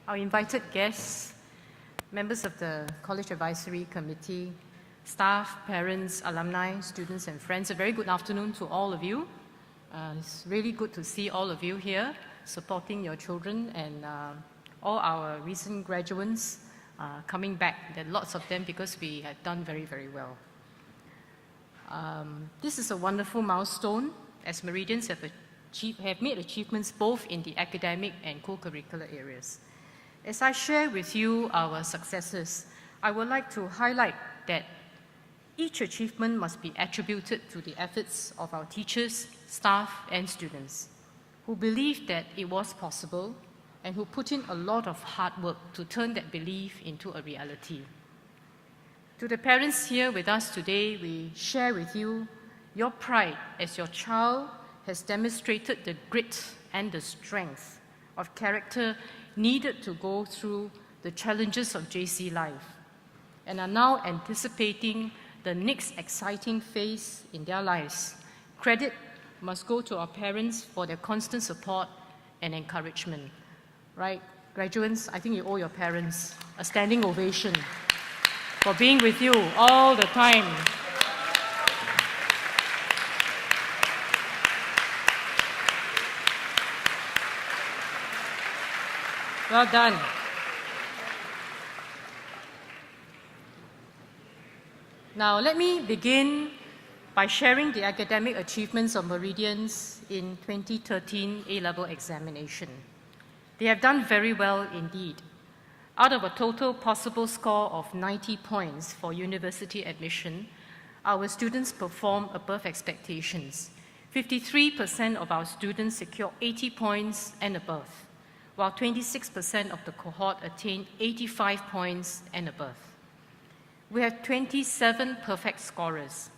our invited guests, members of the College Advisory Committee, staff, parents, alumni, students, and friends, a very good afternoon to all of you. It's really good to see all of you here supporting your children and all our recent graduates coming back. There are lots of them because we have done very, very well. This is a wonderful milestone as Meridians have made achievements both in the academic and co-curricular areas. As I share with you our successes, I would like to highlight that each achievement must be attributed to the efforts of our teachers, staff, and students who believed that it was possible and who put in a lot of hard work to turn that belief into a reality. To the parents here with us today, we share with you your pride as your child has demonstrated the grit and the strength of character needed to go through the challenges of JC life and are now anticipating the next exciting phase in their lives. Credit must go to our parents for their constant support and encouragement. Right, graduates, I think you owe your parents a standing ovation for being with you all the time. Well done. Now, let me begin by sharing the academic achievements of Meridians in 2013 A-level examination. They have done very well indeed. Out of a total possible score of 90 points for university admission, our students performed above expectations. 53% of our students secured 80 points and above, while 26% of the cohort attained 85 points and above. We have 27 perfect scorers.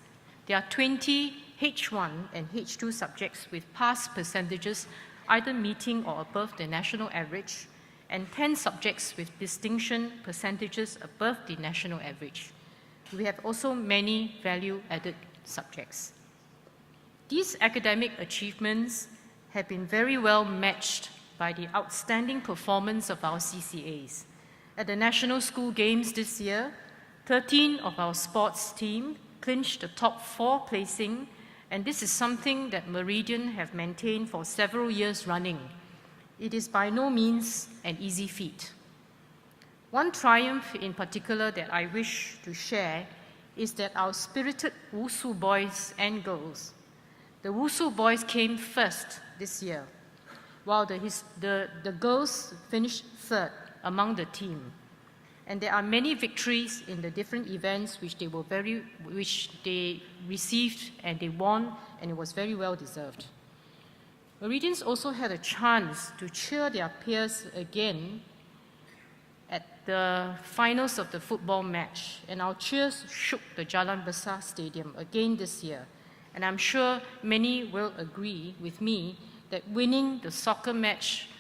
There are 20 H1 and H2 subjects with pass percentages either meeting or above the national average, and 10 subjects with distinction percentages above the national average. We have also many value-added subjects. These academic achievements have been very well matched by the outstanding performance of our CCAs. At the National School Games this year, 13 of our sports team clinched the top 4 placing, and this is something that Meridian have maintained for several years running. It is by no means an easy feat. One triumph in particular that I wish to share is that our spirited Wushu boys and girls. The Wushu boys came first this year, while the girls finished third among the team. And there are many victories in the different events which they received and they won, and it was very well deserved. Meridians also had a chance to cheer their peers again at the finals of the football match, and our cheers shook the Jalan Besar Stadium again this year. And I'm sure many will agree with me that winning the soccer match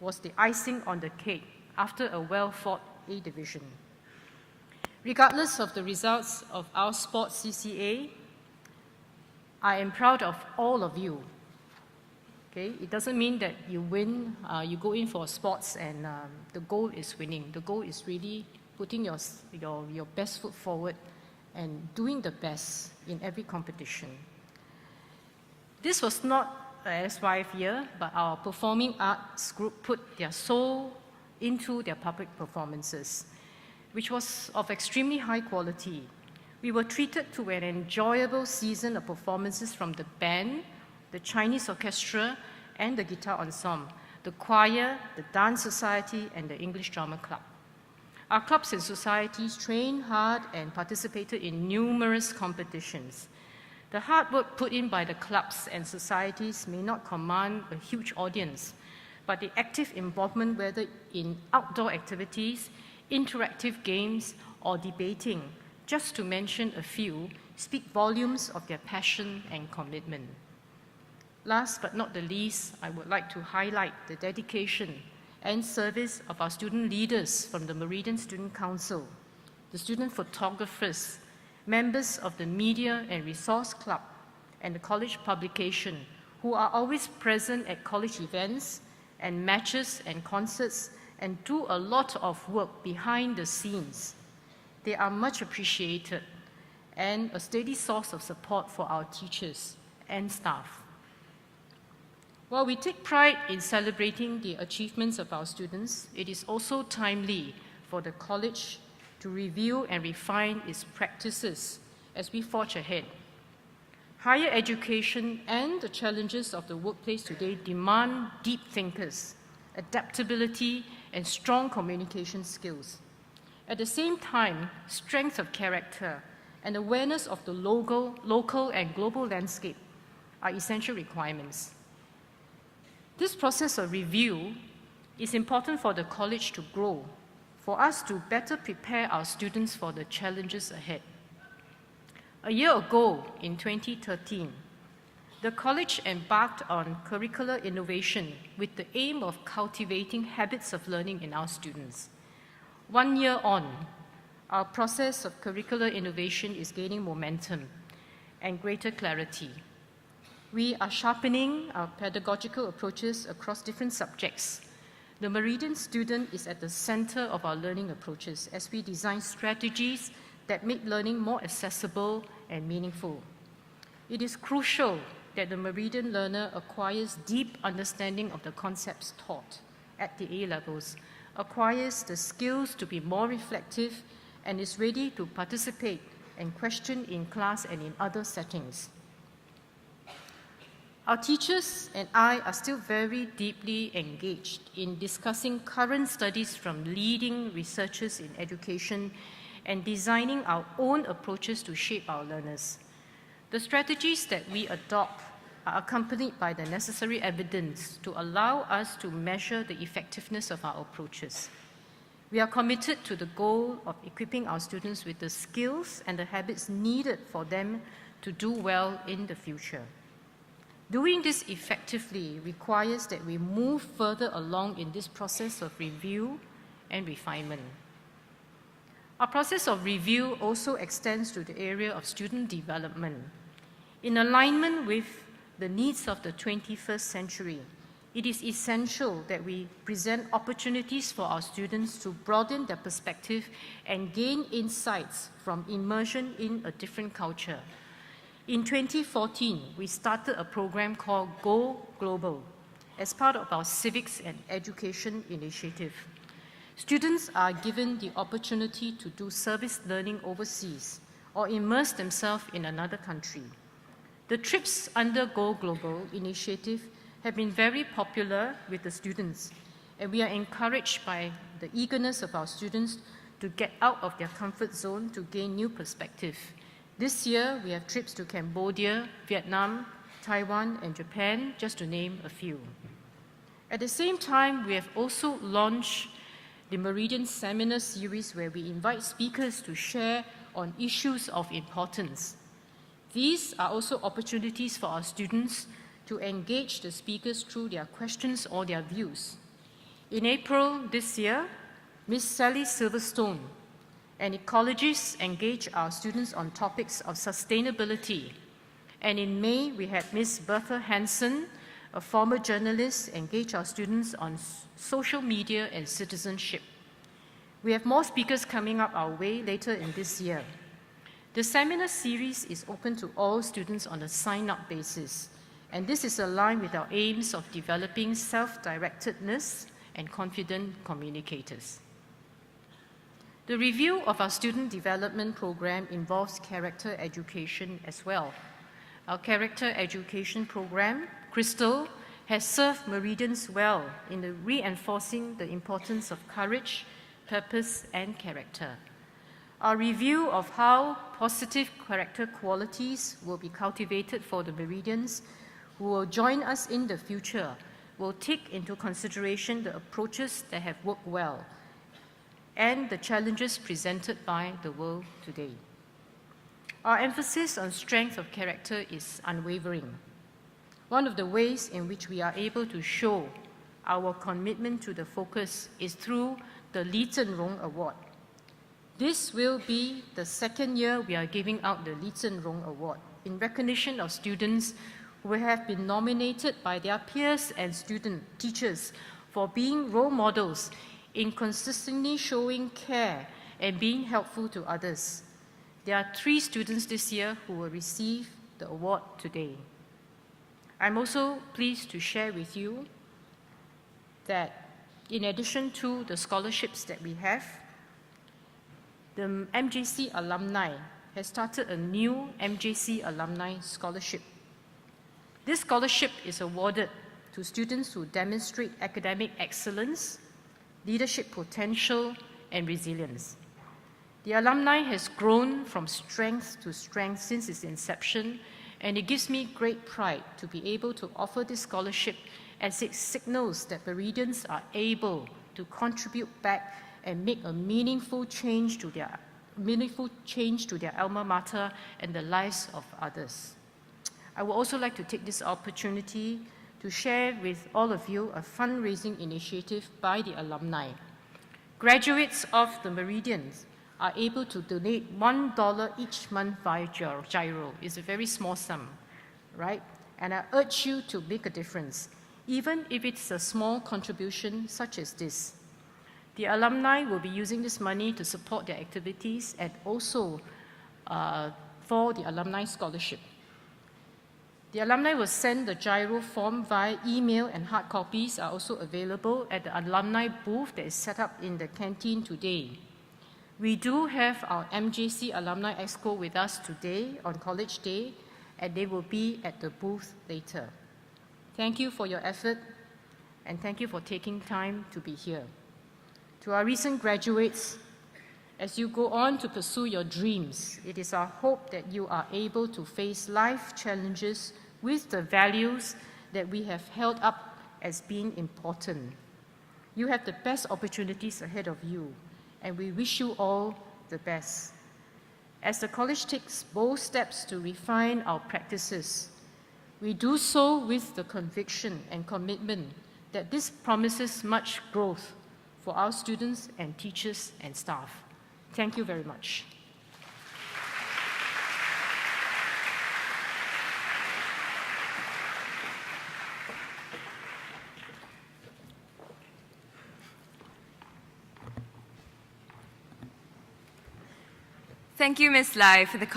was the icing on the cake after a well-fought A division. Regardless of the results of our sports CCA, I am proud of all of you. Okay? It doesn't mean that you win, you go in for sports and the goal is winning. The goal is really putting your best foot forward and doing the best in every competition. This was not a S5 year, but our performing arts group put their soul into their public performances, which was of extremely high quality. We were treated to an enjoyable season of performances from the band, the Chinese orchestra, and the guitar ensemble, the choir, the dance society, and the English drama club. Our clubs and societies trained hard and participated in numerous competitions. The hard work put in by the clubs and societies may not command a huge audience, but the active involvement, whether in outdoor activities, interactive games, or debating, just to mention a few, speak volumes of their passion and commitment. Last but not the least, I would like to highlight the dedication and service of our student leaders from the Meridian Student Council, the student photographers, members of the Media and Resource Club, and the college publication, who are always present at college events and matches and concerts and do a lot of work behind the scenes. They are much appreciated and a steady source of support for our teachers and staff. While we take pride in celebrating the achievements of our students, it is also timely for the college to review and refine its practices as we forge ahead. Higher education and the challenges of the workplace today demand deep thinkers, adaptability, and strong communication skills. At the same time, strength of character and awareness of the local and global landscape are essential requirements. This process of review is important for the college to grow, for us to better prepare our students for the challenges ahead. A year ago, in 2013, the college embarked on curricular innovation with the aim of cultivating habits of learning in our students. 1 year on, our process of curricular innovation is gaining momentum and greater clarity. We are sharpening our pedagogical approaches across different subjects. The Meridian student is at the center of our learning approaches as we design strategies that make learning more accessible and meaningful. It is crucial that the Meridian learner acquires deep understanding of the concepts taught at the A levels, acquires the skills to be more reflective, and is ready to participate and question in class and in other settings. Our teachers and I are still very deeply engaged in discussing current studies from leading researchers in education and designing our own approaches to shape our learners. The strategies that we adopt are accompanied by the necessary evidence to allow us to measure the effectiveness of our approaches. We are committed to the goal of equipping our students with the skills and the habits needed for them to do well in the future. Doing this effectively requires that we move further along in this process of review and refinement. Our process of review also extends to the area of student development. In alignment with the needs of the 21st century, it is essential that we present opportunities for our students to broaden their perspective and gain insights from immersion in a different culture. In 2014, we started a program called Go Global as part of our Civics and Education initiative. Students are given the opportunity to do service learning overseas or immerse themselves in another country. The trips under Go Global initiative have been very popular with the students, and we are encouraged by the eagerness of our students to get out of their comfort zone to gain new perspective. This year, we have trips to Cambodia, Vietnam, Taiwan, and Japan, just to name a few. At the same time, we have also launched the Meridian Seminar Series, where we invite speakers to share on issues of importance. These are also opportunities for our students to engage the speakers through their questions or their views. In April this year, Ms. Sally Silverstone, an ecologist, engaged our students on topics of sustainability. And in May, we had Ms. Bertha Hansen, a former journalist, engage our students on social media and citizenship. We have more speakers coming up our way later in this year. The seminar series is open to all students on a sign-up basis, and this is aligned with our aims of developing self-directedness and confident communicators. The review of our student development program involves character education as well. Our character education program, Crystal, has served Meridians well in reinforcing the importance of courage, purpose, and character. Our review of how positive character qualities will be cultivated for the Meridians who will join us in the future will take into consideration the approaches that have worked well and the challenges presented by the world today. Our emphasis on strength of character is unwavering. One of the ways in which we are able to show our commitment to the focus is through the Li Zhenrong Award. This will be the second year we are giving out the Li Zhenrong Award in recognition of students who have been nominated by their peers and teachers for being role models in consistently showing care and being helpful to others. There are 3 students this year who will receive the award today. I'm also pleased to share with you that in addition to the scholarships that we have, the MJC alumni has started a new MJC Alumni Scholarship. This scholarship is awarded to students who demonstrate academic excellence, leadership potential, and resilience. The alumni has grown from strength to strength since its inception, and it gives me great pride to be able to offer this scholarship as it signals that Meridians are able to contribute back and make a meaningful change to their alma mater and the lives of others. I would also like to take this opportunity to share with all of you a fundraising initiative by the alumni. Graduates of the Meridians are able to donate $1 each month via Giro. It's a very small sum, right? And I urge you to make a difference, even if it's a small contribution such as this. The alumni will be using this money to support their activities and also for the alumni scholarship. The alumni will send the Giro form via email, and hard copies are also available at the alumni booth that is set up in the canteen today. We do have our MJC Alumni Exco with us today on College Day, and they will be at the booth later. Thank you for your effort, and thank you for taking time to be here. To our recent graduates, as you go on to pursue your dreams, it is our hope that you are able to face life challenges with the values that we have held up as being important. You have the best opportunities ahead of you, and we wish you all the best. As the college takes bold steps to refine our practices, we do so with the conviction and commitment that this promises much growth for our students and teachers and staff. Thank you very much. Thank you, Ms. Lai, for the